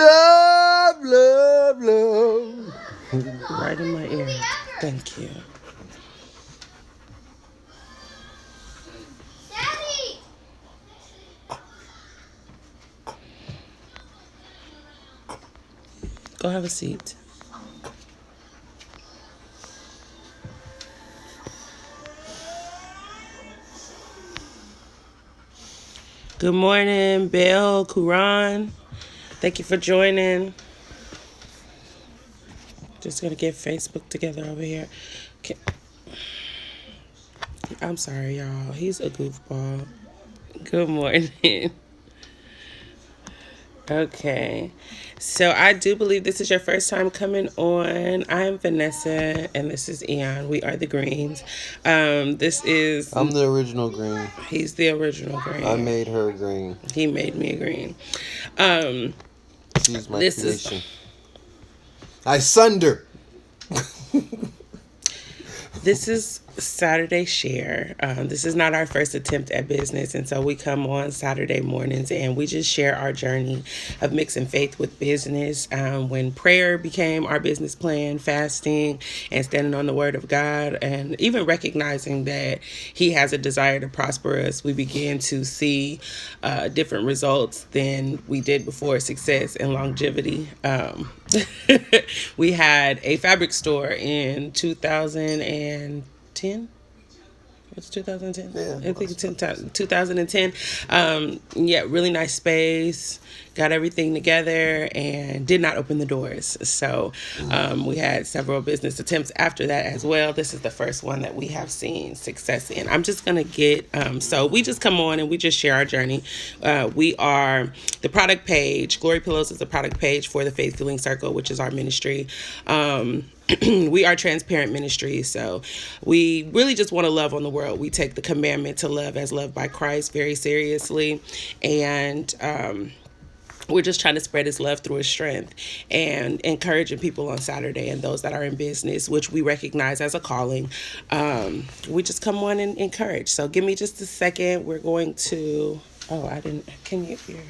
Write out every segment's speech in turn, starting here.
Love, love, love. Right in my ear. Thank you. Daddy! Go have a seat. Good morning, Bill, Kuran. Thank you for joining. Just gonna get Facebook together over here. Okay. I'm sorry, y'all. He's a goofball. Good morning. Okay. So I do believe this is your first time coming on. I'm Vanessa and this is Eon. We are the Greens. This is I'm the original green. He's the original green. I made her green. He made me a green. She's my This creation. I sunder. This is Saturday Share. This is not our first attempt at business, and so we come on Saturday mornings and we just share our journey of mixing faith with business. When prayer became our business plan, fasting and standing on the word of God, and even recognizing that He has a desire to prosper us, we began to see different results than we did before, success and longevity. We had a fabric store in 2010. It's 2010. Yeah, I think it's 2010. Yeah, really nice space. Got everything together and did not open the doors. So we had several business attempts after that as well. This is the first one that we have seen success in. I'm just gonna get so we just come on and we just share our journey. We are the product page. Glory Pillows is the product page for the Faith Healing Circle, which is our ministry. We are transparent ministry, so we really just want to love on the world. We take the commandment to love as loved by Christ very seriously, and we're just trying to spread His love through His strength and encouraging people on Saturday and those that are in business, which we recognize as a calling. We just come on and encourage. So give me just a second. We're going to. Oh, I didn't. Can you hear?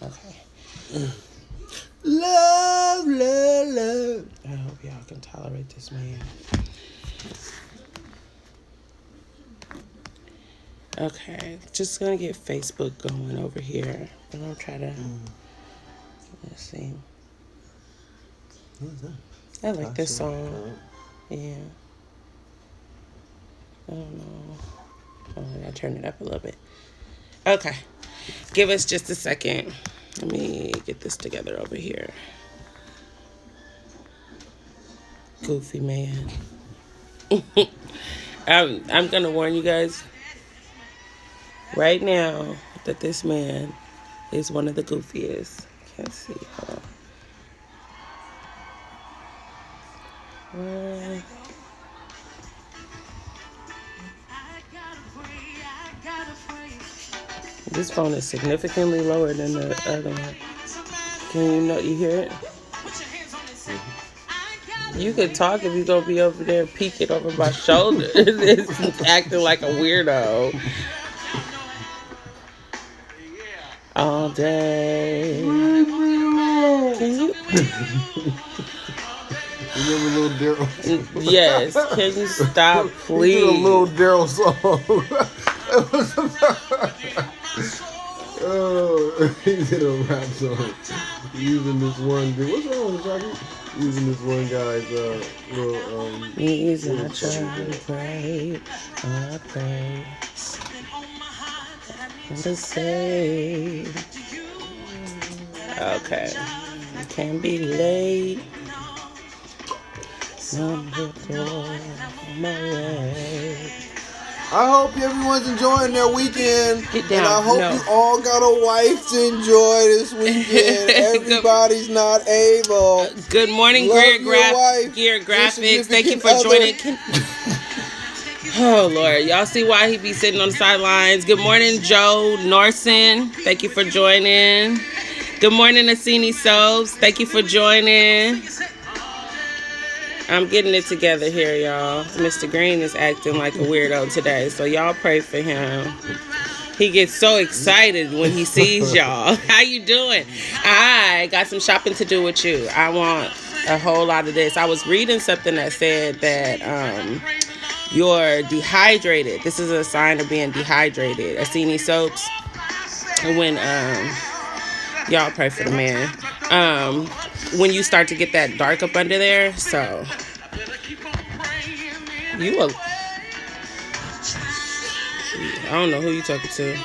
Okay. Love, love, love. I hope y'all can tolerate this man. Okay, just gonna get Facebook going over here. And I'll try to, let's see. Who's that? I like this song. Yeah. I don't know. Oh, I gotta turn it up a little bit. Okay, give us just a second. Let me get this together over here. Goofy man. I'm gonna warn you guys right now that this man is one of the goofiest. Can't see. Hold on. This phone is significantly lower than the other one. Can you hear it? You could talk if you're going to be over there peeking over my shoulder. It's acting like a weirdo. All day. Can you? Remember Little Daryl? Yes. Can you stop, please? We did a Little Daryl song. Oh, he did a rap song using this one dude. What's wrong with Rocky? Using this one guy's little Knees I try to pray, I pray to say. Okay, can't be late. Number 4 on my way. I hope everyone's enjoying their weekend. Get down. And I hope you all got a wife to enjoy this weekend. Everybody's not able. Good morning, Love Gear your wife, Graphics. Thank you for significant joining. Oh, Lord. Y'all see why he be sitting on the sidelines. Good morning, Joe Norson. Thank you for joining. Good morning, Asini Sobes. Thank you for joining. I'm getting it together here, y'all. Mr. Green is acting like a weirdo today, so y'all pray for him. He gets so excited when he sees y'all. How you doing? I got some shopping to do with you. I want a whole lot of this. I was reading something that said that you're dehydrated. This is a sign of being dehydrated. Asini soaps. When y'all pray for the man. When you start to get that dark up under there, so you will. I don't know who you talking to.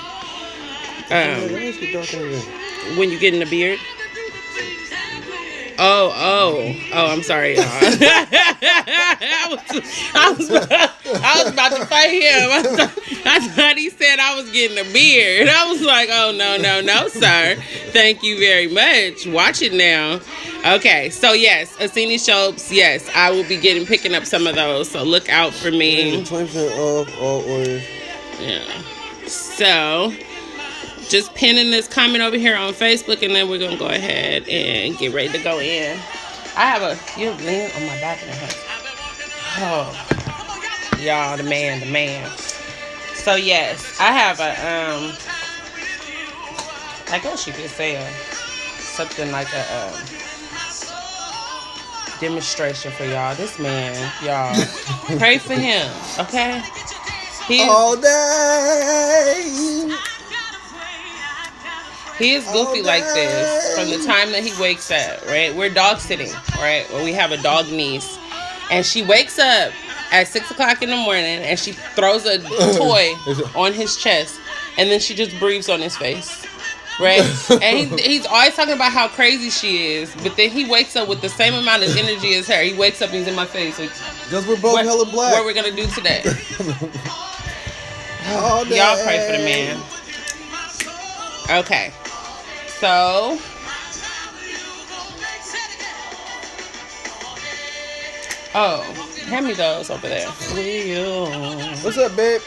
When you get in the beard. Oh, I'm sorry, y'all. I was about to fight him. I thought he said I was getting a beard. I was like, oh, no, sir. Thank you very much. Watch it now. Okay, so yes, Asini soaps. Yes, I will be picking up some of those. So look out for me. 20% off all orders. Yeah. So just pinning this comment over here on Facebook, and then we're gonna go ahead and get ready to go in. I have you lean on my back now. Oh, y'all, the man. So yes, I have I guess you could say something like a demonstration for y'all. This man, y'all, pray for him, okay? All day. He is goofy like this from the time that he wakes up, right? We're dog sitting, right? Well, we have a dog niece. And she wakes up at 6 o'clock in the morning and she throws a toy on his chest. And then she just breathes on his face, right? And he's always talking about how crazy she is. But then he wakes up with the same amount of energy as her. He wakes up and he's in my face. Because we're both hella black. What we're going to do today? All day. Y'all pray for the man. Okay. So, hand me those over there. What's up, babe?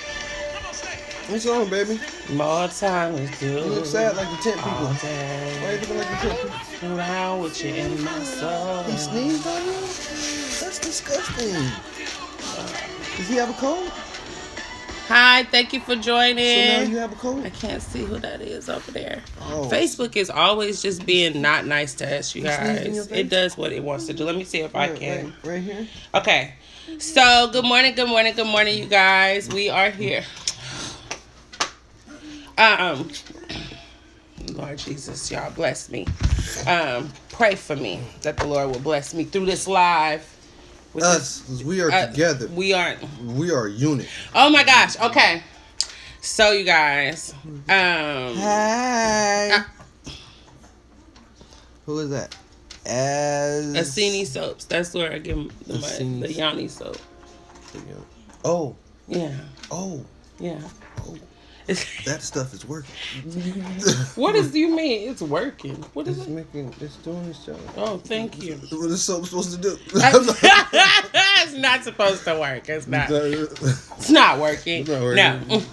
What's on, baby? More time is due. You look sad like the tent people. Why are you looking like the tent people? Around with you in my soul. He sneezed on you? That's disgusting. Does he have a cold? Hi, thank you for joining. So now you have a cold? I can't see who that is over there. Oh. Facebook is always just being not nice to us, you guys. It does what it wants to do. Let me see if I can. Right here? Okay. So, good morning, you guys. We are here. Lord Jesus, y'all bless me. Pray for me that the Lord will bless me through this live. Us, because we are together. We are a unit. Oh my gosh. Okay. So you guys. Hi. Who is that? Asini soaps. That's where I get the Yanni soap. Oh. Yeah. Oh. Yeah. Oh. That stuff is working. What do you mean? It's working. What is it? It's doing its job. Oh, thank you. What is soap supposed to do? It's not supposed to work. It's not. It's not working. It's not working.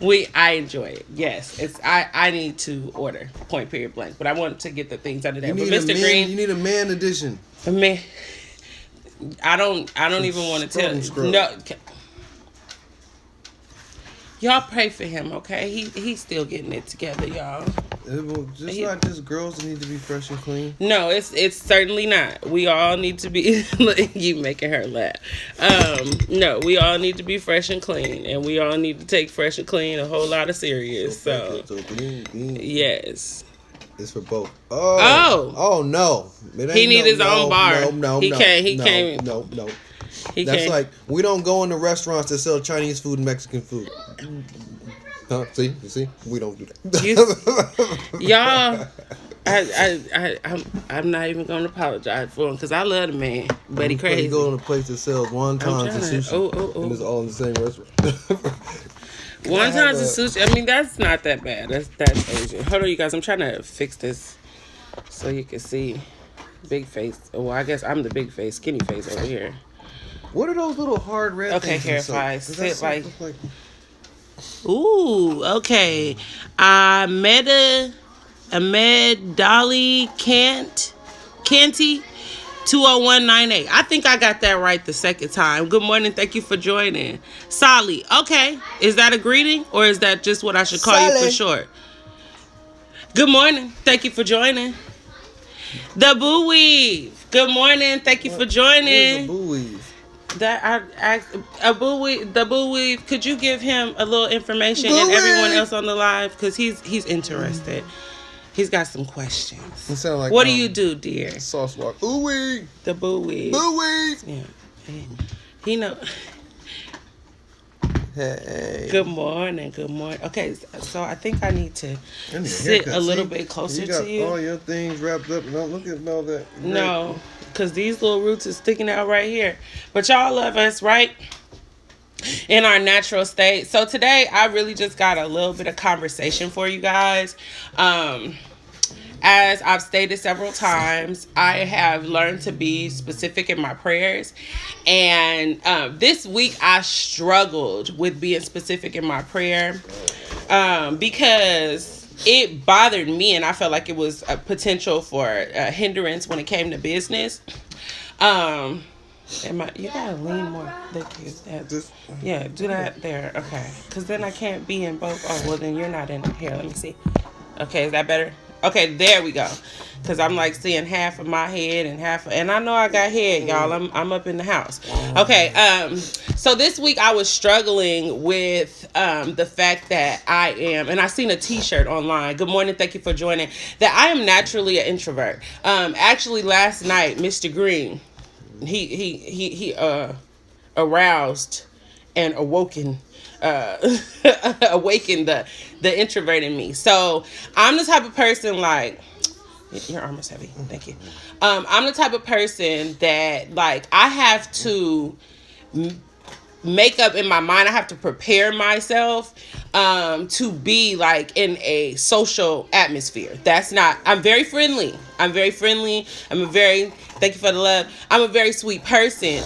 No. I enjoy it. Yes. I need to order. Point period blank. But I want to get the things under there. But Mr. Green, you need a man edition. A man. I don't even want to tell you. No. Y'all pray for him, okay? He's still getting it together, y'all. Not just girls that need to be fresh and clean. No, it's certainly not. We all need to be. You making her laugh. No, we all need to be fresh and clean, and we all need to take fresh and clean a whole lot of serious. So clean. Yes. It's for both. Oh no! He need his own bar. No. He can't. No. That's like we don't go into restaurants that sell Chinese food and Mexican food. Huh? See, we don't do that. Y'all, I'm not even gonna apologize for him because I love the man, but he crazy. You go in a place that sells wontons and sushi, and it's all in the same restaurant. Wontons and sushi. I mean, that's not that bad. That's Asian. Hold on, you guys. I'm trying to fix this so you can see big face. Well, I guess I'm the big face, skinny face over here. What are those little hard red things? Okay, here if I sit like. Ooh, okay. Ahmed Dolly Canty. 20198. I think I got that right the second time. Good morning. Thank you for joining. Solly. Okay. Is that a greeting or is that just what I should call you for short? Good morning. Thank you for joining. The Boo Weave. Good morning. Thank you for joining. What is a Boo Weave? The Boo Weave. Could you give him a little information and everyone else on the live? Because he's interested. He's got some questions. It sound like, what do you do, dear? Sauce walk. Ooh wee. The Boo Weave. Boo Weave. Yeah. He know. Hey. Good morning. Good morning. Okay, so I think I need to sit a little bit closer to you. You got all your things wrapped up. Don't look at all that. No, because these little roots are sticking out right here. But y'all love us, right? In our natural state. So today I really just got a little bit of conversation for you guys. As I've stated several times, I have learned to be specific in my prayers. And this week I struggled with being specific in my prayer because it bothered me and I felt like it was a potential for a hindrance when it came to business. You gotta lean more. Thank you. Yeah, do that there. Okay. Because then I can't be in both. Oh, well, then you're not in here. Let me see. Okay, is that better? Okay, there we go. Because I'm like seeing half of my head and I know I got head, y'all. I'm up in the house. Okay, so this week I was struggling with the fact that I am, and I seen a t-shirt online. Good morning, thank you for joining. That I am naturally an introvert. Actually, last night, Mr. Green, he aroused and awakened the introvert in me. So I'm the type of person, like, your arm is heavy, thank you. I'm the type of person that, like, I have to make up in my mind, I have to prepare myself to be like in a social atmosphere. I'm very friendly. Thank you for the love. I'm a very sweet person.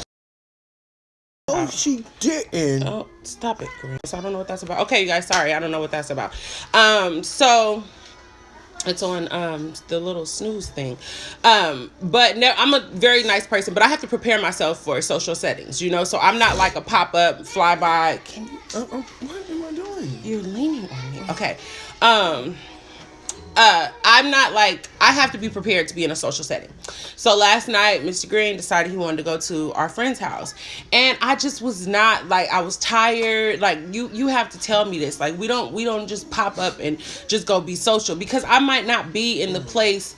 Oh, she didn't. Oh, stop it, Chris. I don't know what that's about. Okay, you guys, sorry. I don't know what that's about. So it's on the little snooze thing. But no, I'm a very nice person, but I have to prepare myself for social settings, you know? So I'm not like a pop-up, fly-by. Can you... what am I doing? You're leaning on me. Okay. I'm not like, I have to be prepared to be in a social setting. So last night, Mr. Green decided he wanted to go to our friend's house. And I just was not, like, I was tired. Like, you have to tell me this. Like, we don't just pop up and just go be social. Because I might not be in the place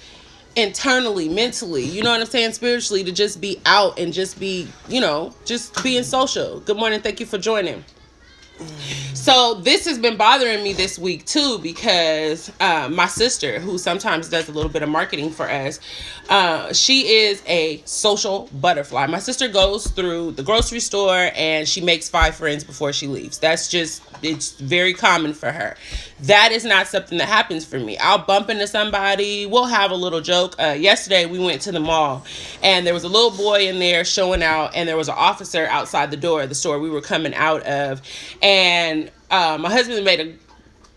internally, mentally, you know what I'm saying, spiritually, to just be out and just be, you know, just being social. Good morning. Thank you for joining. So this has been bothering me this week too, because my sister, who sometimes does a little bit of marketing for us, she is a social butterfly. My sister goes through the grocery store and she makes 5 friends before she leaves. It's very common for her. That is not something that happens for me. I'll bump into somebody, we'll have a little joke. Yesterday we went to the mall and there was a little boy in there showing out, and there was an officer outside the store we were coming out of. And my husband made a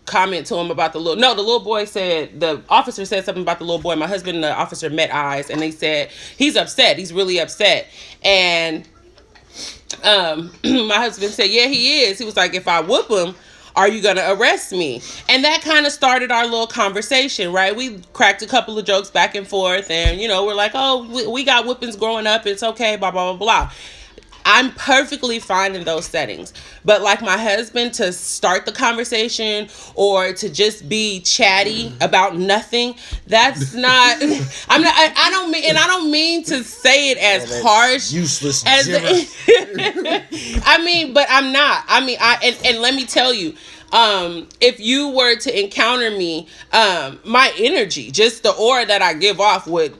comment to him about the little boy said, the officer said something about the little boy. My husband and the officer met eyes, and they said, he's upset. He's really upset. And my husband said, yeah, he is. He was like, if I whoop him, are you going to arrest me? And that kind of started our little conversation, right? We cracked a couple of jokes back and forth, and, you know, we're like, oh, we got whoopings growing up. It's okay, blah, blah, blah, blah. I'm perfectly fine in those settings. But like my husband, to start the conversation or to just be chatty about nothing, that's not, I don't mean to say it as harsh. Useless. I mean, but I'm not. I mean, and let me tell you, if you were to encounter me, my energy, just the aura that I give off would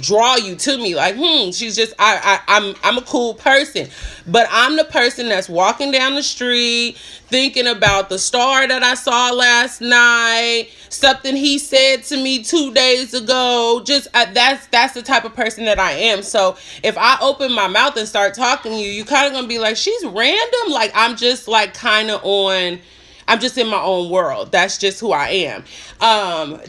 draw you to me. Like, she's just, I'm a cool person, but I'm the person that's walking down the street thinking about the star that I saw last night, something he said to me 2 days ago. Just, that's the type of person that I am. So if I open my mouth and start talking to you, you kind of gonna be like, she's random. Like, I'm just like kind of on, I'm just in my own world. That's just who I am.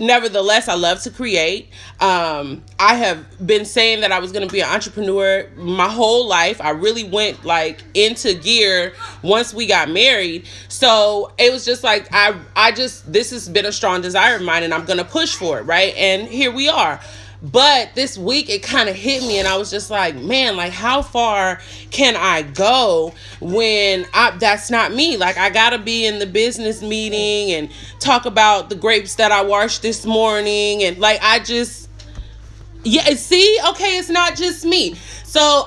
Nevertheless, I love to create. I have been saying that I was going to be an entrepreneur my whole life. I really went like into gear once we got married. So it was just like, this has been a strong desire of mine, and I'm going to push for it. Right. And here we are. But this week it kind of hit me, and I was just like, man, like how far can I go when that's not me? Like I gotta be in the business meeting and talk about the grapes that I washed this morning, and like see, okay, it's not just me. So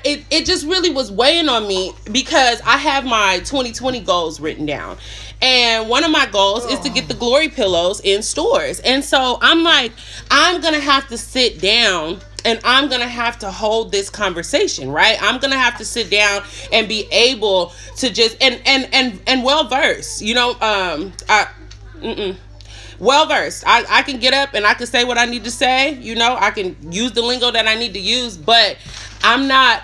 it just really was weighing on me because I have my 2020 goals written down. And one of my goals is to get the Glory pillows in stores. And so I'm like, I'm going to have to sit down and I'm going to have to hold this conversation, right? I'm going to have to sit down and be able to just, and well-versed, well-versed. I can get up and I can say what I need to say, I can use the lingo that I need to use, but I'm not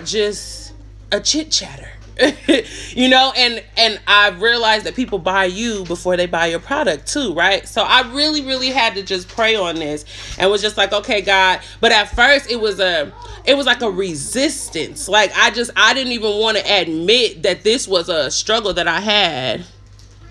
just a chit-chatter. And I've realized that people buy you before they buy your product too, right? So I really, really had to just pray on this and was just like, okay, God. But at first it was like a resistance. Like I didn't even want to admit that this was a struggle that I had.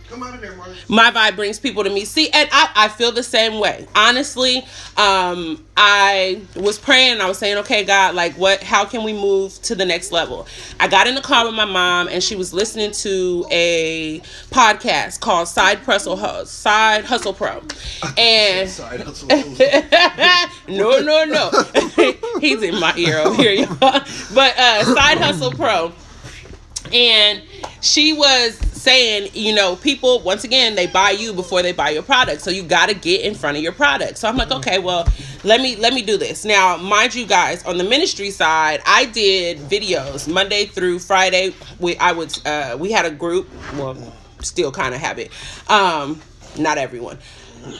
Come out of there, Marty. My vibe brings people to me. See, and I feel the same way. Honestly, I was praying and I was saying, okay, God, like how can we move to the next level? I got in the car with my mom and she was listening to a podcast called Side Hustle Pro. And Side Hustle No. He's in my ear over here, y'all. But Side Hustle Pro. And she was saying, people, once again, they buy you before they buy your product. So you got to get in front of your product. So I'm like, okay, well, let me do this. Now, mind you guys, on the ministry side, I did videos Monday through Friday. We had a group. Well, still kind of have it. Not everyone,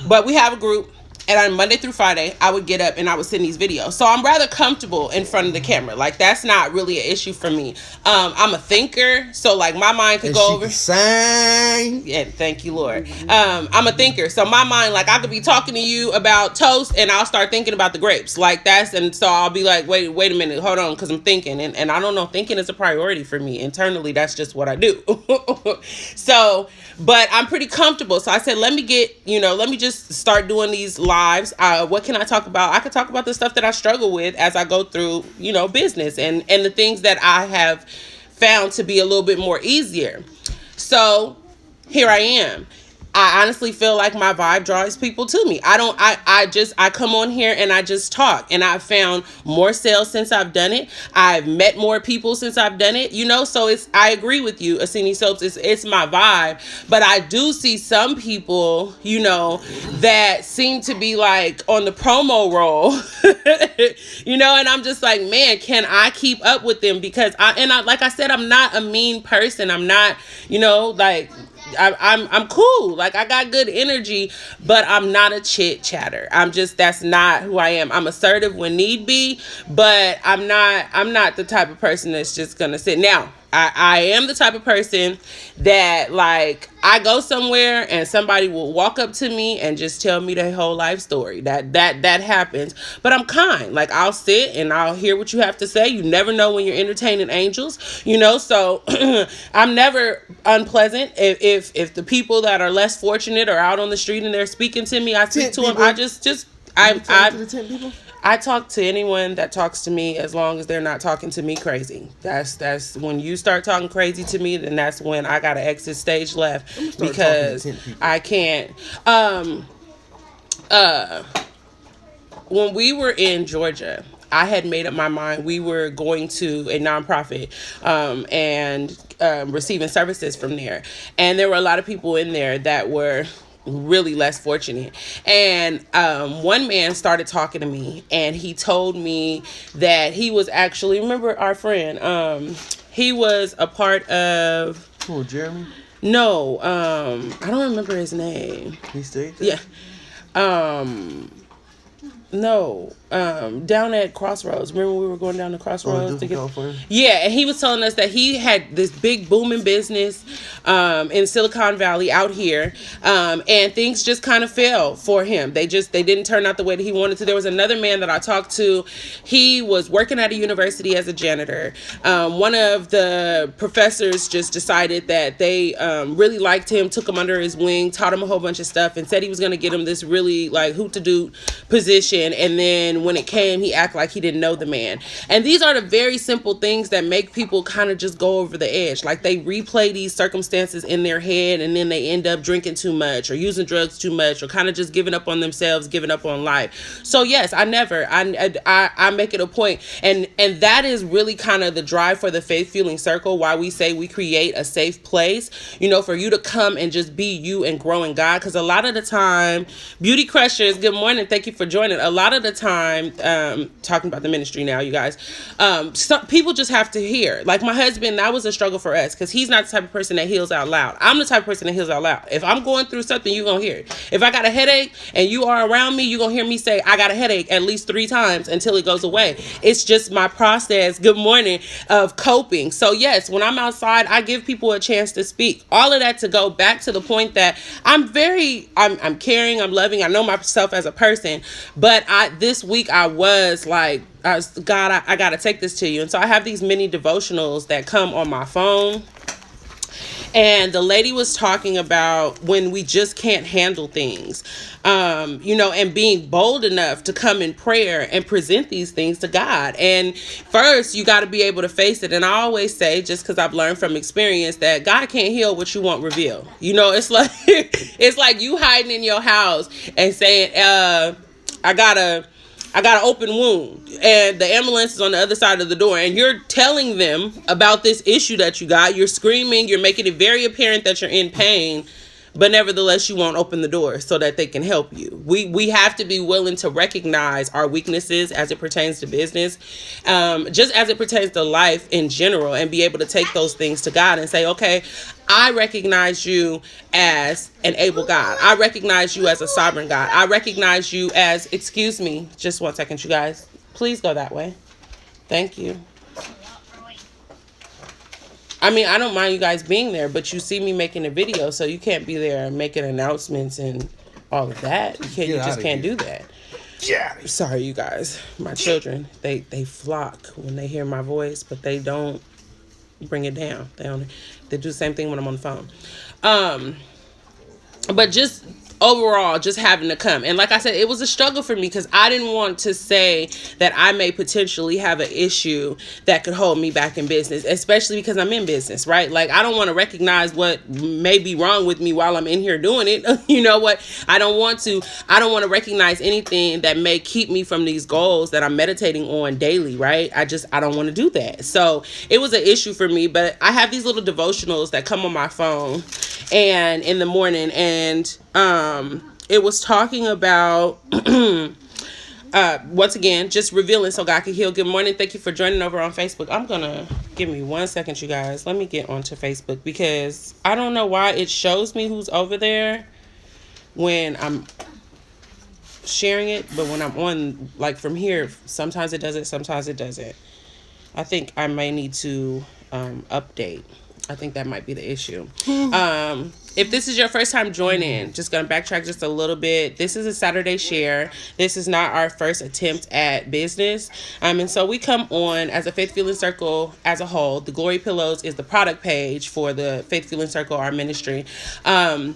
but we have a group. And on Monday through Friday, I would get up and I would send these videos. So I'm rather comfortable in front of the camera. Like, that's not really an issue for me. I'm a thinker. So, like, my mind could go over. Sing. Yeah, thank you, Lord. I'm a thinker. So, my mind, like, I could be talking to you about toast and I'll start thinking about the grapes. Like, and so I'll be like, wait a minute, hold on, because I'm thinking. And I don't know, thinking is a priority for me. Internally, that's just what I do. So, but I'm pretty comfortable. So I said, let me just start doing these lives. What can I talk about? I could talk about the stuff that I struggle with as I go through, business and the things that I have found to be a little bit more easier. So here I am. I honestly feel like my vibe draws people to me. I come on here and I just talk, and I've found more sales since I've done it. I've met more people since I've done it, so I agree with you, Asini Soaps, it's my vibe, but I do see some people, that seem to be like on the promo roll, and I'm just like, man, can I keep up with them? Because like I said, I'm not a mean person. I'm not, I'm cool. Like, I got good energy, but I'm not a chit chatter. That's not who I am. I'm assertive when need be, but I'm not the type of person that's just gonna sit. Now, I am the type of person that, like, I go somewhere and somebody will walk up to me and just tell me their whole life story. That happens. But I'm kind. Like, I'll sit and I'll hear what you have to say. You never know when you're entertaining angels, so I'm never unpleasant. If the people that are less fortunate are out on the street and they're speaking to me, I speak to them. I talk to anyone that talks to me as long as they're not talking to me crazy. That's when you start talking crazy to me, then that's when I gotta exit stage left, because I can't. When we were in Georgia, I had made up my mind we were going to a nonprofit and receiving services from there. And there were a lot of people in there that were really less fortunate. And one man started talking to me, and he told me that he was actually, remember our friend, he was a part of... Oh, Jeremy? No, I don't remember his name. He stayed there? Yeah. No, down at Crossroads. Remember we were going down to Crossroads to get. California? Yeah, and he was telling us that he had this big booming business in Silicon Valley out here, and things just kind of fell for him. They didn't turn out the way that he wanted to. There was another man that I talked to. He was working at a university as a janitor. One of the professors just decided that they really liked him, took him under his wing, taught him a whole bunch of stuff, and said he was going to get him this really like hoot to do position. And then when it came, he acted like he didn't know the man. And these are the very simple things that make people kind of just go over the edge. Like they replay these circumstances in their head, and then they end up drinking too much or using drugs too much or kind of just giving up on themselves, giving up on life. So yes, I make it a point, and that is really kind of the drive for the Faith Fueling Circle, why we say we create a safe place, for you to come and just be you and grow in God. Because a lot of the time, Beauty Crushers, good morning, thank you for joining. A lot of the time, talking about the ministry now, you guys, some people just have to hear. Like my husband, that was a struggle for us because he's not the type of person that heals out loud. I'm the type of person that heals out loud. If I'm going through something, you're going to hear it. If I got a headache and you are around me, you're going to hear me say, I got a headache at least 3 times until it goes away. It's just my process, good morning, of coping. So yes, when I'm outside, I give people a chance to speak. All of that to go back to the point that I'm caring, I'm loving, I know myself as a person, but this week I was like, God, I got to take this to you. And so I have these mini devotionals that come on my phone. And the lady was talking about when we just can't handle things, and being bold enough to come in prayer and present these things to God. And first, you got to be able to face it. And I always say, just because I've learned from experience, that God can't heal what you won't reveal. It's like it's like you hiding in your house and saying, I got an open wound and the ambulance is on the other side of the door, and you're telling them about this issue that you got. You're screaming, you're making it very apparent that you're in pain, but nevertheless you won't open the door so that they can help you. We have to be willing to recognize our weaknesses as it pertains to business, just as it pertains to life in general, and be able to take those things to God and say, okay, I recognize you as an able God. I recognize you as a sovereign God. I recognize you as, excuse me, just 1 second, you guys. Please go that way. Thank you. I mean, I don't mind you guys being there, but you see me making a video, so you can't be there making announcements and all of that. You just can't do that. Yeah. Sorry, you guys. My children, they flock when they hear my voice, but they don't bring it down. They do the same thing when I'm on the phone. But just overall, just having to come. And like I said, it was a struggle for me because I didn't want to say that I may potentially have an issue that could hold me back in business, especially because I'm in business, right? Like, I don't want to recognize what may be wrong with me while I'm in here doing it. You know what? I don't want to recognize anything that may keep me from these goals that I'm meditating on daily, right? I don't want to do that. So it was an issue for me, but I have these little devotionals that come on my phone and in the morning, and it was talking about once again, just revealing so God can heal. Good morning. Thank you for joining over on Facebook. I'm gonna give me 1 second, you guys. Let me get onto Facebook because I don't know why it shows me who's over there when I'm sharing it, but when I'm on, like, from here, sometimes it does it, sometimes it doesn't. I think I may need to update. I think that might be the issue. If this is your first time joining, just going to backtrack just a little bit. This is a Saturday share. This is not our first attempt at business. And so we come on as a Faith Fueling Circle as a whole. The Glory Pillows is the product page for the Faith Fueling Circle, our ministry. As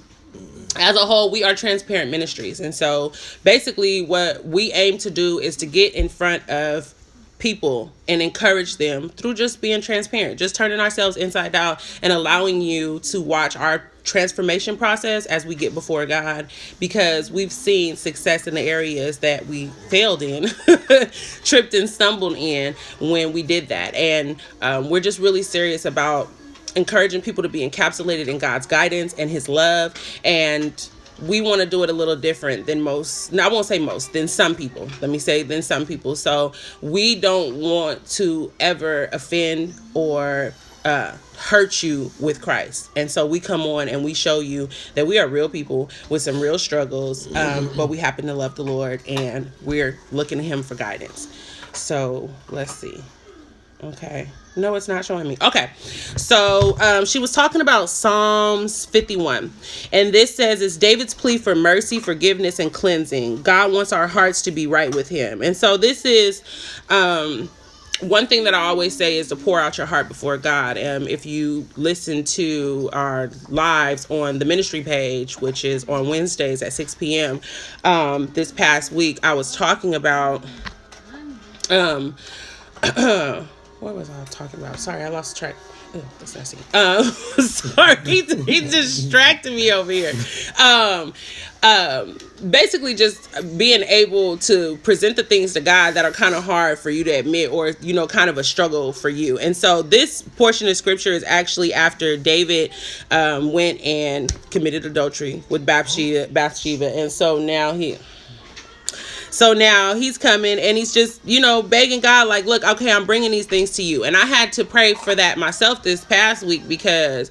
a whole, we are transparent ministries. And so basically what we aim to do is to get in front of people and encourage them through just being transparent, just turning ourselves inside out and allowing you to watch our transformation process as we get before God, because we've seen success in the areas that we failed in, tripped and stumbled in when we did that. And we're just really serious about encouraging people to be encapsulated in God's guidance and his love. And we want to do it a little different than most. No, I won't say most, than some people. Let me say than some people. So we don't want to ever offend or hurt you with Christ. And so we come on and we show you that we are real people with some real struggles, but we happen to love the Lord and we're looking to him for guidance. So let's see. Okay. No, it's not showing me. Okay. So she was talking about Psalms 51. And this says it's David's plea for mercy, forgiveness, and cleansing. God wants our hearts to be right with him. And so this is one thing that I always say is to pour out your heart before God. If you listen to our lives on the ministry page, which is on Wednesdays at 6 p.m. This past week, I was talking about what was I talking about? Sorry, I lost track. Oh, that's messy. Sorry, he distracted me over here. Basically just being able to present the things to God that are kind of hard for you to admit, or, you know, kind of a struggle for you. And so this portion of scripture is actually after David went and committed adultery with Bathsheba. And so now he's coming and he's just, you know, begging God, like, look, okay, I'm bringing these things to you. And I had to pray for that myself this past week because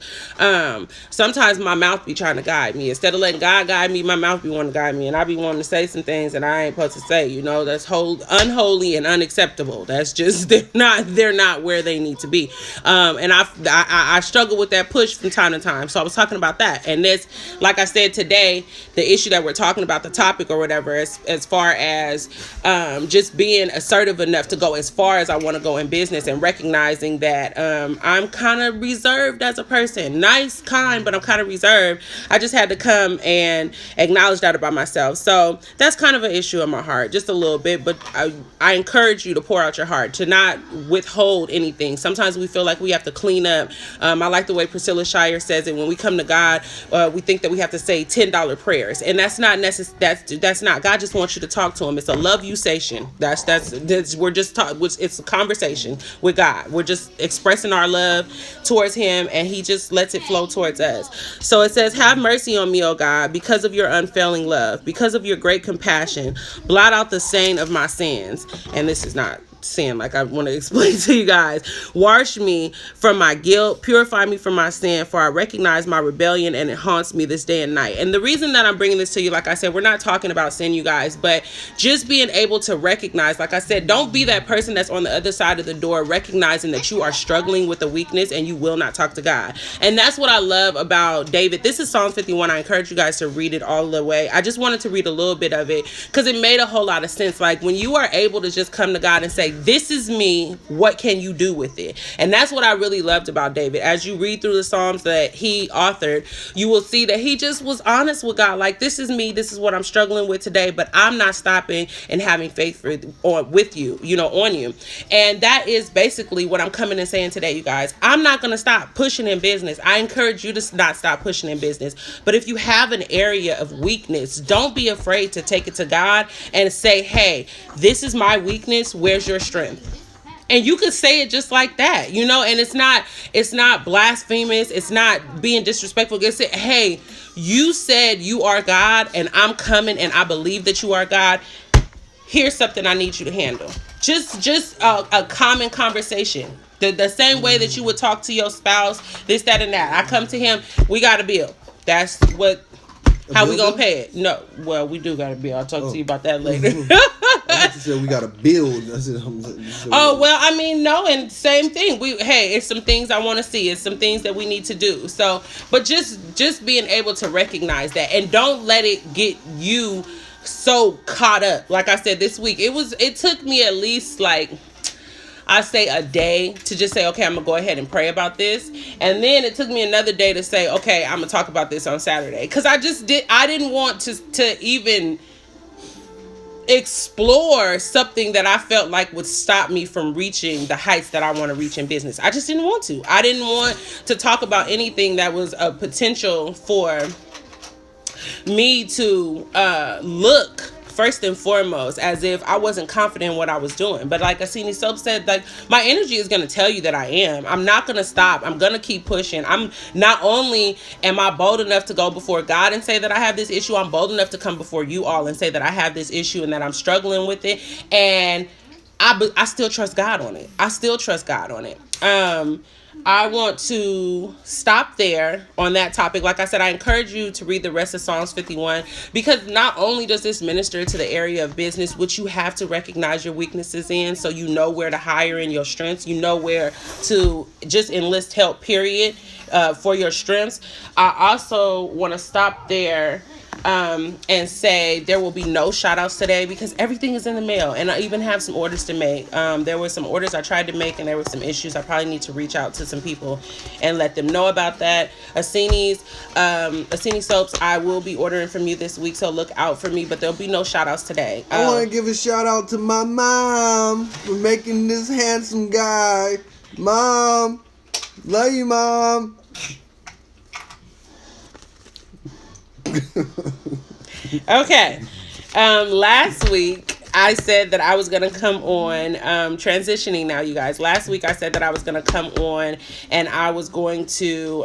sometimes my mouth be trying to guide me. Instead of letting God guide me, my mouth be wanting to guide me. And I be wanting to say some things that I ain't supposed to say, you know, that's unholy and unacceptable. That's just, they're not where they need to be. And I struggle with that push from time to time. So I was talking about that. And this, like I said today, the issue that we're talking about, the topic or whatever, as far as just being assertive enough to go as far as I want to go in business, and recognizing that I'm kind of reserved as a person. Nice, kind, but I'm kind of reserved. I just had to come and acknowledge that about myself. So that's kind of an issue in my heart, just a little bit. But I encourage you to pour out your heart, to not withhold anything. Sometimes we feel like we have to clean up. I like the way Priscilla Shirer says it. When we come to God, we think that we have to say $10 prayers, and that's not necessary. That's not. God just wants you to talk to him. It's a love you station. That's we're just talking. It's a conversation with God. We're just expressing our love towards him, and he just lets it flow towards us. So it says, have mercy on me, O God, because of your unfailing love, because of your great compassion, blot out the stain of my sins. And this is not sin, like I want to explain to you guys. Wash me from my guilt, purify me from my sin, for I recognize my rebellion and it haunts me this day and night. And the reason that I'm bringing this to you, like I said, we're not talking about sin, you guys, but just being able to recognize, like I said, don't be that person that's on the other side of the door, recognizing that you are struggling with a weakness and you will not talk to God. And that's what I love about David. This is Psalms 51. I encourage you guys to read it all the way. I just wanted to read a little bit of it because it made a whole lot of sense. Like when you are able to just come to God and say, this is me, what can you do with it? And that's what I really loved about David. As you read through the Psalms that he authored, you will see that he just was honest with God. Like, this is me, this is what I'm struggling with today, but I'm not stopping and having faith with you, on you. And that is basically what I'm coming and saying today, you guys. I'm not going to stop pushing in business. I encourage you to not stop pushing in business. But if you have an area of weakness, don't be afraid to take it to God and say, hey, this is my weakness. Where's your strength? And you could say it just like that, and it's not blasphemous. It's not being disrespectful. It's hey, you said you are God and I'm coming and I believe that you are God. Here's something I need you to handle. Just a common conversation. The same way that you would talk to your spouse, this, that, and that. I come to him, we got a bill. That's how we gonna pay it? No, well, we do got a bill. I'll talk to you about that later. I you said we got to build. No, and same thing. It's some things I want to see. It's some things that we need to do. So, but just being able to recognize that, and don't let it get you so caught up. Like I said this week, it took me at least I say a day to just say, okay, I'm going to go ahead and pray about this. And then it took me another day to say, okay, I'm going to talk about this on Saturday. Because I didn't want to even explore something that I felt like would stop me from reaching the heights that I want to reach in business. I just didn't want to. I didn't want to talk about anything that was a potential for me to look first and foremost as if I wasn't confident in what I was doing. But like Asini Soap said, my energy is going to tell you that I am. I'm not going to stop. I'm going to keep pushing. I'm not only am I bold enough to go before God and say that I have this issue, I'm bold enough to come before you all and say that I have this issue and that I'm struggling with it. And I still trust God on it. I still trust God on it. I want to stop there on that topic. Like I said, I encourage you to read the rest of Psalms 51, because not only does this minister to the area of business, which you have to recognize your weaknesses in, so you know where to hire in your strengths, you know where to just enlist help, period, for your strengths. I also want to stop there and say there will be no shout outs today because everything is in the mail, and I even have some orders to make. There were some orders I tried to make and there were some issues. I probably need to reach out to some people and let them know about that. Assini's soaps, I will be ordering from you this week, so look out for me, but there'll be no shout outs today. I want to give a shout out to my mom for making this handsome guy. Mom, love you, Mom. Okay. Last week I said that I was going to come on, transitioning now, you guys. Last week I said that I was going to come on and I was going to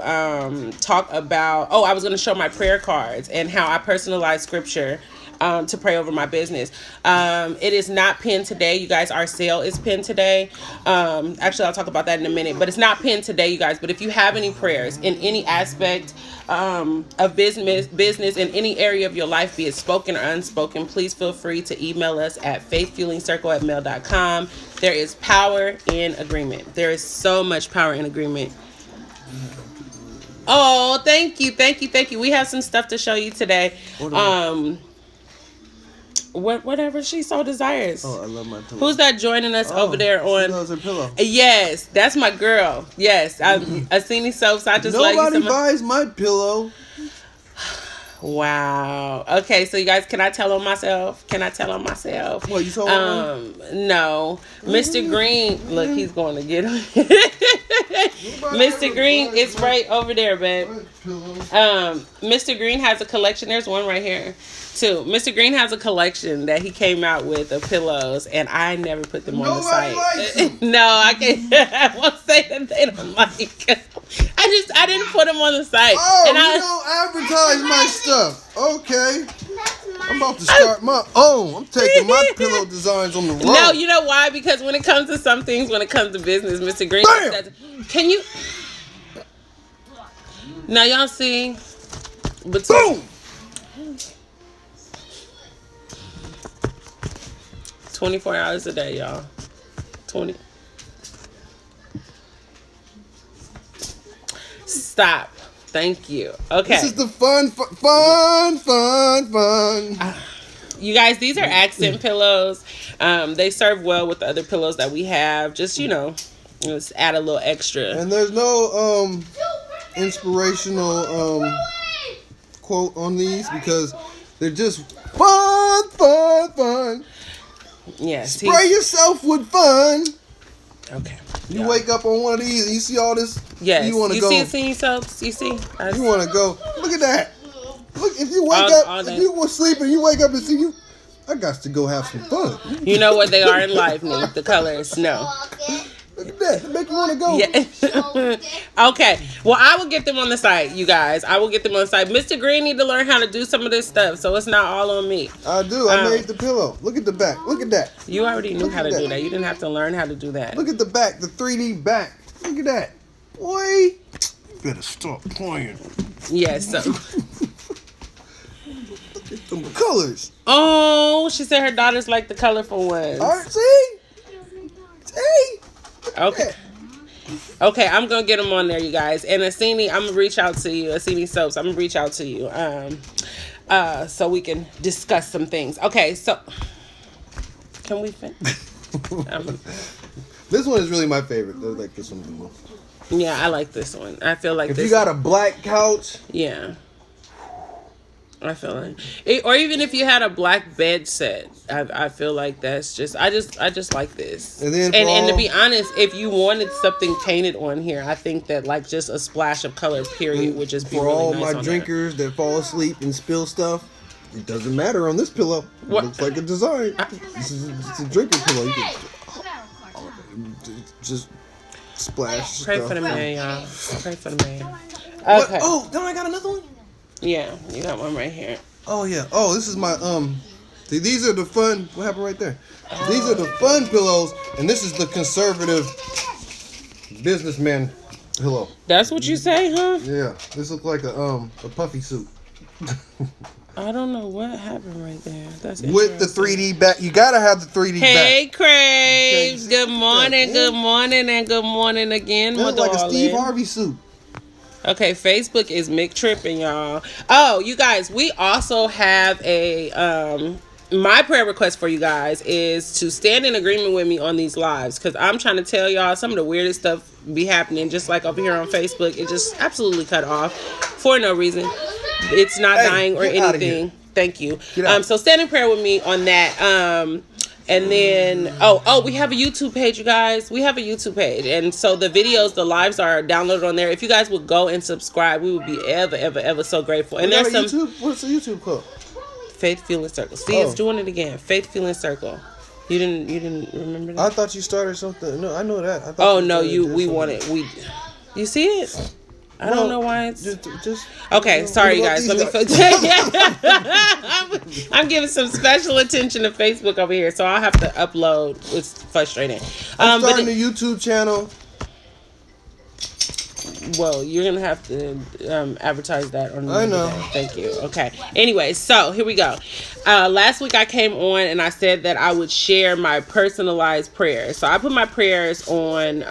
talk about, I was going to show my prayer cards and how I personalize scripture to pray over my business. It is not pinned today, you guys. Our sale is pinned today. Actually, I'll talk about that in a minute, but it's not pinned today, you guys. But if you have any prayers in any aspect of business in any area of your life, be it spoken or unspoken, please feel free to email us at faithfuelingcircle@mail.com. There is power in agreement. There is so much power in agreement. Oh, thank you. We have some stuff to show you today. Whatever she so desires. Oh, I love my pillow. Who's that joining us over there on? She loves her pillow. Yes, that's my girl. Yes, Assini Soaps. I just love you so much. Nobody buys my pillow. Wow. Okay, so you guys, can I tell on myself? What, you saw one? No. Mr. Green, look, he's going to get him. Mr. Green, it's right over there, babe. Mr. Green has a collection. There's one right here, too. Mr. Green has a collection that he came out with of pillows, and I never put them on the site. No, I can't. I won't say that they don't like. I didn't put them on the site. Oh, and you don't advertise my stuff. Okay. I'm about to start my own. I'm taking my pillow designs on the road. No, you know why? Because when it comes to some things, when it comes to business, Mr. Green says, can you... Now, y'all see... Boom! 24 hours a day, y'all. 20... Stop. Thank you. Okay. This is the fun. You guys, these are accent pillows. They serve well with the other pillows that we have. Just, just add a little extra. And there's no inspirational quote on these because they're just fun. Yes. Spray yourself with fun. Okay. You wake up on one of these and you see all this. Yes. You want to go. You see Assini Soaps? You see? You want to go. Look at that. Look, if you wake up, if you were sleeping, you wake up and see you. I got to go have some fun. You know what they are in life, Nick. The colors. No. Look at that. It make you want to go. Yeah. Okay. Well, I will get them on the site, you guys. I will get them on the site. Mr. Green need to learn how to do some of this stuff, so it's not all on me. I do. I made the pillow. Look at the back. Look at that. You already knew how to do that. You didn't have to learn how to do that. Look at the back, the 3D back. Look at that. Boy, you better stop playing. Yes. So. Look at them colors. Oh, she said her daughters like the colorful ones. All right, see? Okay. Okay, I'm going to get them on there, you guys. And Assini, I'm going to reach out to you. Assini Soaps, I'm going to reach out to you so we can discuss some things. Okay, so can we finish? This one is really my favorite. I like this one the most. Yeah, I like this one. I feel like if you got a black couch. Yeah. I feel like it, or even if you had a black bed set, I feel like that's just I just like this. And then and to be honest, if you wanted something painted on here, I think that like just a splash of color period would just be for really all nice my on drinkers that fall asleep and spill stuff. It doesn't matter on this pillow. It looks like a design. It's a drinking pillow. You can just splash. Pray stuff. for the man, y'all. Pray for the man. What? Okay. Oh, then I got another one. Yeah, you got one right here. Oh yeah. Oh, this is my See, these are the fun. What happened right there? These are the fun pillows, and this is the conservative businessman pillow. That's what you say, huh? Yeah, this looks like a puffy suit. I don't know what happened right there. That's with the 3D back. You gotta have the 3D back. Hey, Craig. Good morning, good morning, and good morning again, that my looks like darling. a Steve Harvey suit. Okay, Facebook is McTripping, y'all. Oh, you guys, we also have a my prayer request for you guys is to stand in agreement with me on these lives, because I'm trying to tell y'all some of the weirdest stuff be happening, just like over here on Facebook. It just absolutely cut off for no reason. It's not dying or anything. Thank you. So stand in prayer with me on that. And then, we have a YouTube page, you guys. We have a YouTube page. And so the videos, the lives are downloaded on there. If you guys would go and subscribe, we would be ever so grateful. And there's some YouTube. What's the YouTube called? Faith Feeling Circle. See, it's doing it again. Faith Feeling Circle. You didn't remember that? I thought you started something. No, I know that. You see it? I don't know why it's just okay. Sorry, you guys. Let me. I'm giving some special attention to Facebook over here, so I'll have to upload. It's frustrating. I'm starting the YouTube channel. Well, you're gonna have to advertise that on. I know. Thank you. Okay. Anyway, so here we go. Last week I came on and I said that I would share my personalized prayers. So I put my prayers on.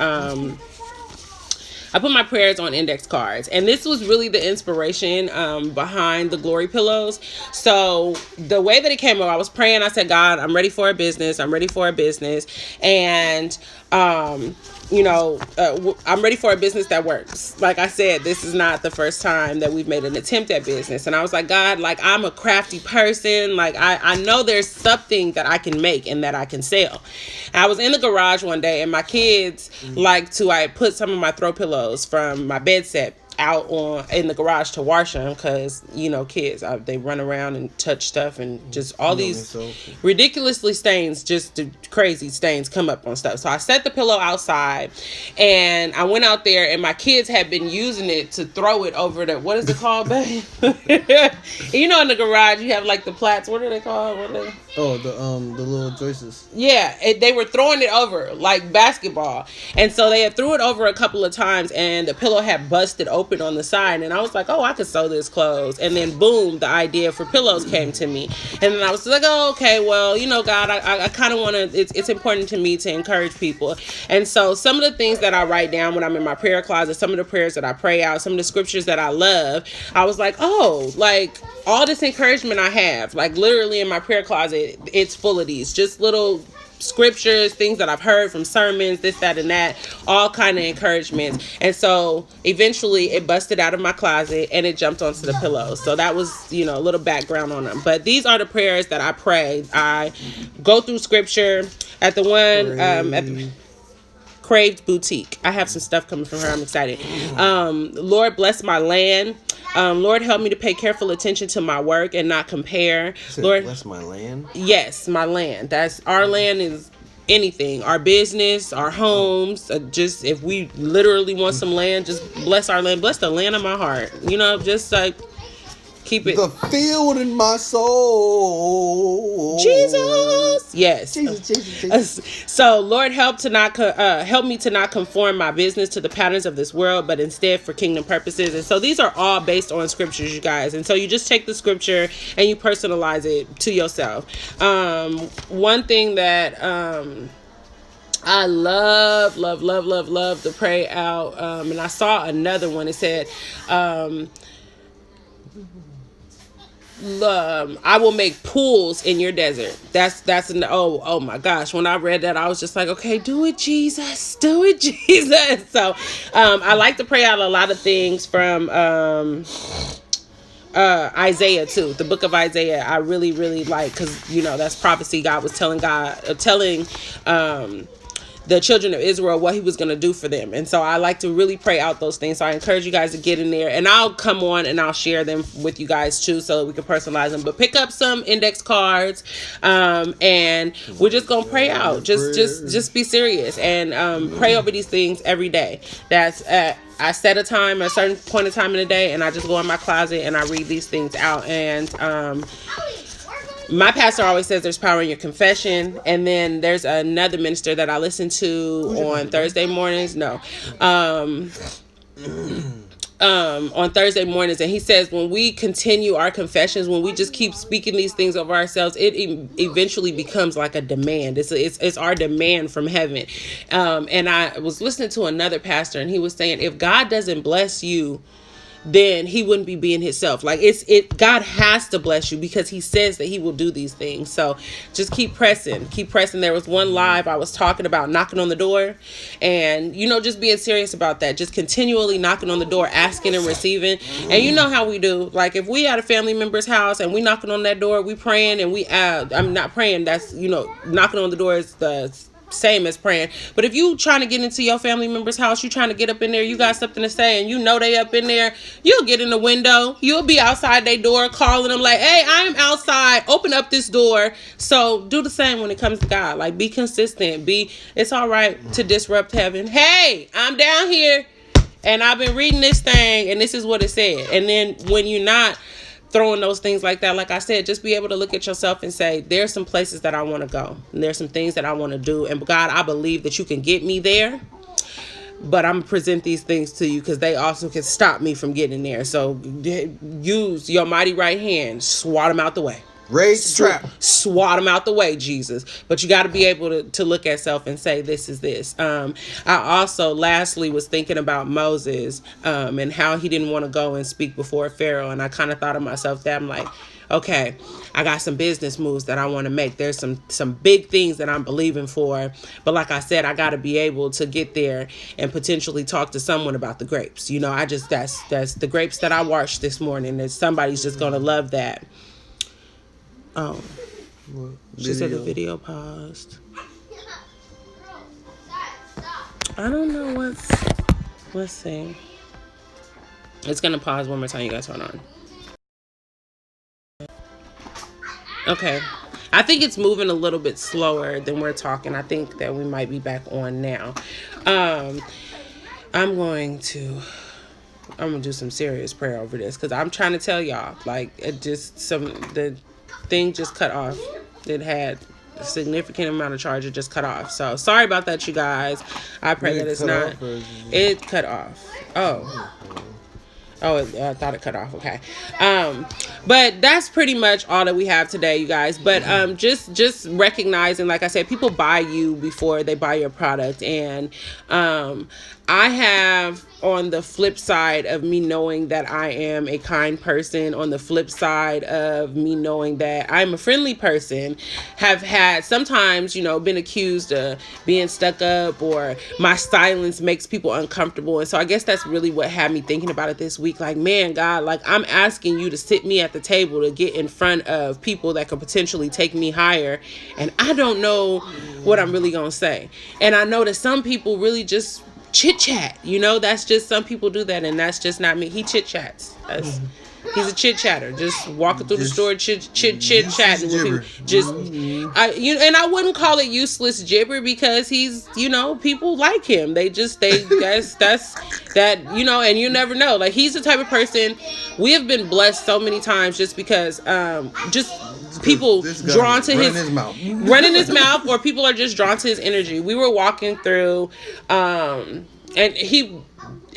I put my prayers on index cards, and this was really the inspiration behind the Glory Pillows. So the way that it came up, I was praying. I said, God, I'm ready for a business. I'm ready for a business. And, I'm ready for a business that works. Like I said, this is not the first time that we've made an attempt at business. And I was like, God, like, I'm a crafty person. Like, I know there's something that I can make and that I can sell. And I was in the garage one day, and my kids I put some of my throw pillows from my bed set out in the garage to wash them, because kids, they run around and touch stuff, and just all these ridiculously stains, just the crazy stains come up on stuff. So I set the pillow outside, and I went out there, and my kids had been using it to throw it over the, what is it called, babe? In the garage you have like the plats. What are they called? The little joists. Yeah, they were throwing it over like basketball, and so they had threw it over a couple of times, and the pillow had busted open on the side, and I was like, oh, I could sew this clothes. And then boom, the idea for pillows came to me, and then I was like, oh, okay, well, God, I kind of want to, it's important to me to encourage people. And so some of the things that I write down when I'm in my prayer closet, some of the prayers that I pray out, some of the scriptures that I love, I was like, oh, like all this encouragement I have, like literally in my prayer closet, it's full of these just little scriptures, things that I've heard from sermons, this, that, and that, all kind of encouragements. And so eventually it busted out of my closet and it jumped onto the pillows. So that was, a little background on them. But these are the prayers that I pray. I go through scripture at the one, at the Craved Boutique. I have some stuff coming from her. I'm excited. Lord, bless my land. Lord, help me to pay careful attention to my work and not compare. Lord, bless my land. Yes, my land. That's our land is anything. Our business, our homes. Just if we literally want some land, just bless our land. Bless the land of my heart. Just like keep it. The field in my soul. Jesus. Yes. Jesus. So Lord, help me to not conform my business to the patterns of this world, but instead for kingdom purposes. And so these are all based on scriptures, you guys. And so you just take the scripture and you personalize it to yourself. One thing that I love to pray out, and I saw another one. It said, I will make pools in your desert. Oh my gosh. When I read that, I was just like, okay, do it, Jesus. Do it, Jesus. So, I like to pray out a lot of things from, Isaiah too. The book of Isaiah, I really, really like, cause that's prophecy. God was telling the children of Israel what he was going to do for them. And so I like to really pray out those things. So I encourage you guys to get in there, and I'll come on and I'll share them with you guys too, so that we can personalize them. But pick up some index cards, and we're just going to pray out. Just be serious and pray over these things every day. I set a time, a certain point of time in the day, and I just go in my closet and I read these things out. And my pastor always says there's power in your confession. And then there's another minister that I listen to on Thursday mornings. On Thursday mornings, and he says when we continue our confessions, when we just keep speaking these things over ourselves, it eventually becomes like a demand. It's our demand from heaven. And I was listening to another pastor, and he was saying, if God doesn't bless you, then he wouldn't be being himself. Like God has to bless you because he says that he will do these things. So just keep pressing. There was one live I was talking about knocking on the door, and just being serious about that, just continually knocking on the door, asking and receiving. And you know how we do, like if we at a family member's house and we knocking on that door, we praying, and I'm not praying, that's knocking on the door is the same as praying. But if you trying to get into your family member's house, you trying to get up in there, you got something to say, and they up in there, you'll get in the window, you'll be outside their door calling them like, hey, I am outside, open up this door. So do the same when it comes to God. Like, be consistent. It's all right to disrupt heaven. Hey, I'm down here and I've been reading this thing and this is what it said. And then when you're not throwing those things like that, like I said, just be able to look at yourself and say, there's some places that I want to go, and there's some things that I want to do, and God, I believe that you can get me there, but I'm gonna present these things to you because they also can stop me from getting there. So use your mighty right hand, swat them out the way. Raise the trap. Swat them out the way, Jesus. But you got to be able to look at self and say, this is this. I also, lastly, was thinking about Moses and how he didn't want to go and speak before Pharaoh. And I kind of thought of myself that I'm like, okay, I got some business moves that I want to make. There's some big things that I'm believing for. But like I said, I got to be able to get there and potentially talk to someone about the grapes. That's the grapes that I washed this morning. That somebody's just going to love that. Oh, she said the video paused. I don't know let's see. It's gonna pause one more time. You guys hold on. Okay. I think it's moving a little bit slower than we're talking. I think that we might be back on now. I'm gonna do some serious prayer over this because I'm trying to tell y'all, like, the thing just cut off. It had a significant amount of charge. It just cut off. So sorry about that, you guys. I pray that it's not. It cut off. Oh, I thought it cut off. Okay. But that's pretty much all that we have today, you guys. But just recognizing, like I said, people buy you before they buy your product. And I have, on the flip side of me knowing that I am a kind person, on the flip side of me knowing that I'm a friendly person, have had sometimes, been accused of being stuck up, or my silence makes people uncomfortable. And so I guess that's really what had me thinking about it this week. Like, man, God, like, I'm asking you to sit me at the table to get in front of people that could potentially take me higher. And I don't know what I'm really going to say. And I know that some people really just chit chat, that's just, some people do that, and that's just not me. He chit chats. He's a chit chatter, just walking through the store, chit chatting with people. And I wouldn't call it useless gibber because he's, people like him. That's that, and you never know. Like, he's the type of person, we have been blessed so many times just because, people drawn to running his mouth, or people are just drawn to his energy. We were walking through, and he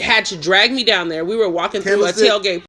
had to drag me down there. We were walking through a tailgate